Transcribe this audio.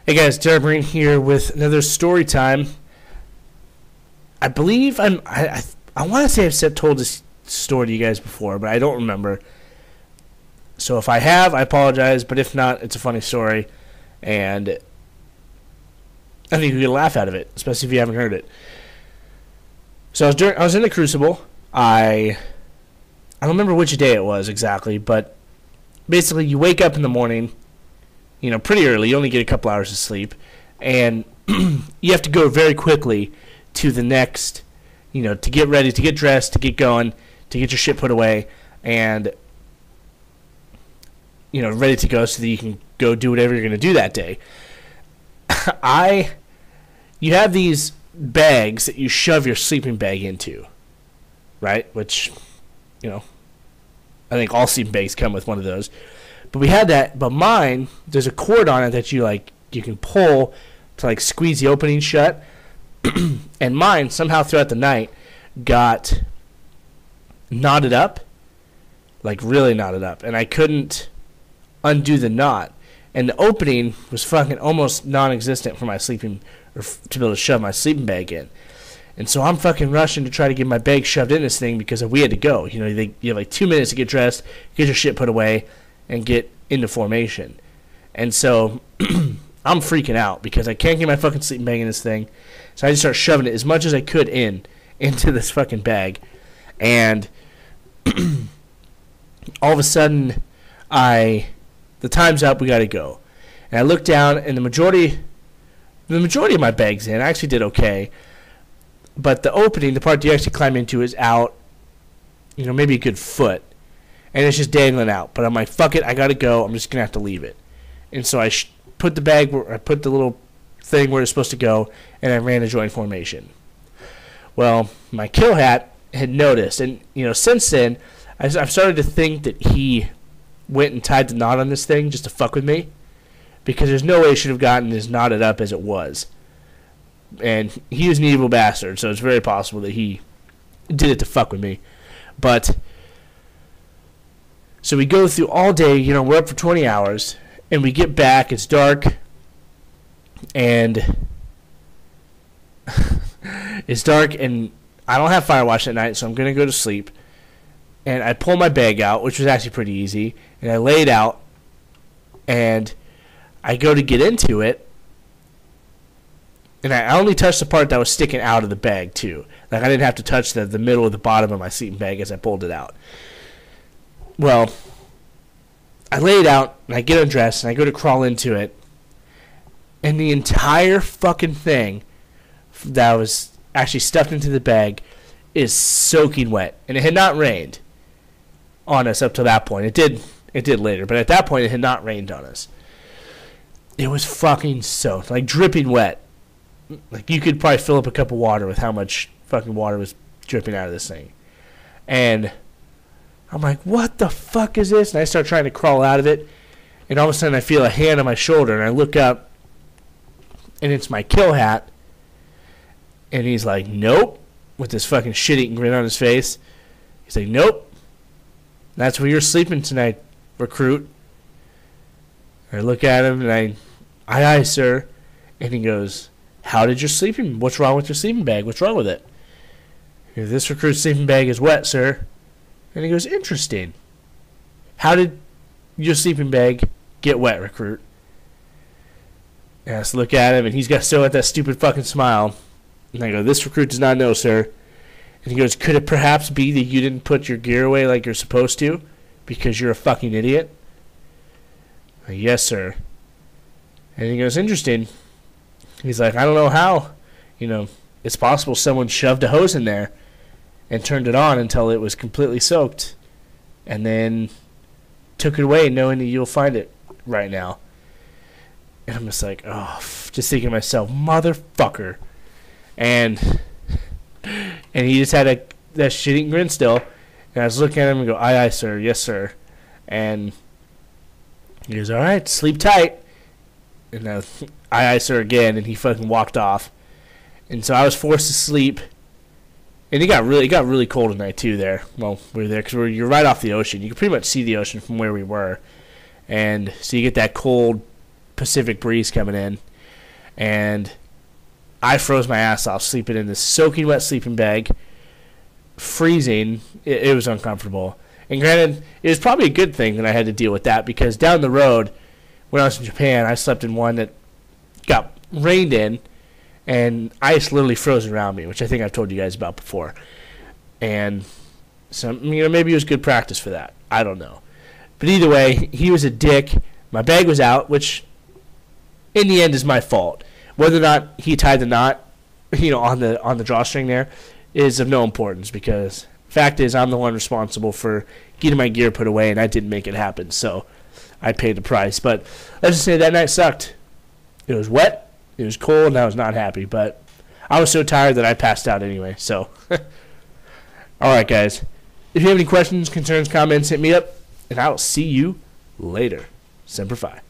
Hey guys, Derek Marine here with another story time. I believe I want to say I've told this story to you guys before, but I don't remember. So if I have, I apologize, but if not, it's a funny story, and I think you get a laugh out of it, especially if you haven't heard it. So I was in the Crucible. I don't remember which day it was exactly, but basically you wake up in the morning, pretty early. You only get a couple hours of sleep, and you have to go very quickly to the next, to get ready, to get dressed, to get going, to get your shit put away, and, ready to go so that you can go do whatever you're going to do that day. You have these bags that you shove your sleeping bag into, right? Which, I think all sleeping bags come with one of those. But we had that, but mine, there's a cord on it that you can pull to squeeze the opening shut. And mine, somehow throughout the night, got knotted up, really knotted up. And I couldn't undo the knot. And the opening was fucking almost non-existent for my sleeping, or to be able to shove my sleeping bag in. And so I'm fucking rushing to try to get my bag shoved in this thing because we had to go. You have 2 minutes to get dressed, get your shit put away, and get into formation. And so I'm freaking out because I can't get my fucking sleeping bag in this thing. So I just start shoving it as much as I could into this fucking bag. And all of a sudden, the time's up, we gotta go. And I look down, and the majority of my bag's in. I actually did okay. But the opening, the part you actually climb into, is out, maybe a good foot. And it's just dangling out. But I'm like, fuck it, I gotta go. I'm just gonna have to leave it. And so I put the bag, I put the little thing where it's supposed to go, and I ran to join formation. Well, my kill hat had noticed, and since then, I've started to think that he went and tied the knot on this thing just to fuck with me, because there's no way he should have gotten as knotted up as it was. And he was an evil bastard, so it's very possible that he did it to fuck with me. But so we go through all day, we're up for 20 hours, and we get back, it's dark, and it's dark, and I don't have Firewatch at night, so I'm going to go to sleep. And I pull my bag out, which was actually pretty easy, and I lay it out, and I go to get into it, and I only touched the part that was sticking out of the bag, too. I didn't have to touch the middle or the bottom of my sleeping bag as I pulled it out. Well, I lay it out, and I get undressed, and I go to crawl into it, and the entire fucking thing that was actually stuffed into the bag is soaking wet. And it had not rained on us up to that point. It did later, but at that point it had not rained on us. It was fucking soaked, dripping wet. You could probably fill up a cup of water with how much fucking water was dripping out of this thing. And I'm like, what the fuck is this? And I start trying to crawl out of it, and all of a sudden I feel a hand on my shoulder, and I look up, and it's my kill hat. And he's like, nope, with this fucking shit-eating grin on his face. He's like, nope, that's where you're sleeping tonight, recruit. I look at him, and aye, sir. And he goes, what's wrong with your sleeping bag? What's wrong with it? This recruit's sleeping bag is wet, sir. And he goes, interesting. How did your sleeping bag get wet, recruit? And I just look at him, and he's still got that stupid fucking smile. And I go, this recruit does not know, sir. And he goes, could it perhaps be that you didn't put your gear away like you're supposed to because you're a fucking idiot? I go, yes, sir. And he goes, interesting. He's like, I don't know how. It's possible someone shoved a hose in there and turned it on until it was completely soaked, and then took it away knowing that you'll find it right now. And I'm just like, just thinking to myself, motherfucker. And he just had that shitty grin still, and I was looking at him and go, aye, sir, yes, sir. And he goes, all right, sleep tight. And aye, sir, again, and he fucking walked off. And so I was forced to sleep. And it got really cold at night too there. Well, we were there because you're right off the ocean. You can pretty much see the ocean from where we were. And so you get that cold Pacific breeze coming in. and I froze my ass off sleeping in this soaking wet sleeping bag, freezing. It was uncomfortable. And granted, it was probably a good thing that I had to deal with that, because down the road, when I was in Japan, I slept in one that got rained in, and ice literally froze around me, which I think I've told you guys about before. And so, maybe it was good practice for that. I don't know. But either way, he was a dick. My bag was out, which in the end is my fault. Whether or not he tied the knot, on the drawstring there, is of no importance, because fact is I'm the one responsible for getting my gear put away, and I didn't make it happen. So I paid the price. But let's just say that night sucked. It was wet, it was cold, and I was not happy. But I was so tired that I passed out anyway. So, all right, guys. If you have any questions, concerns, comments, hit me up, and I will see you later. Semper Fi.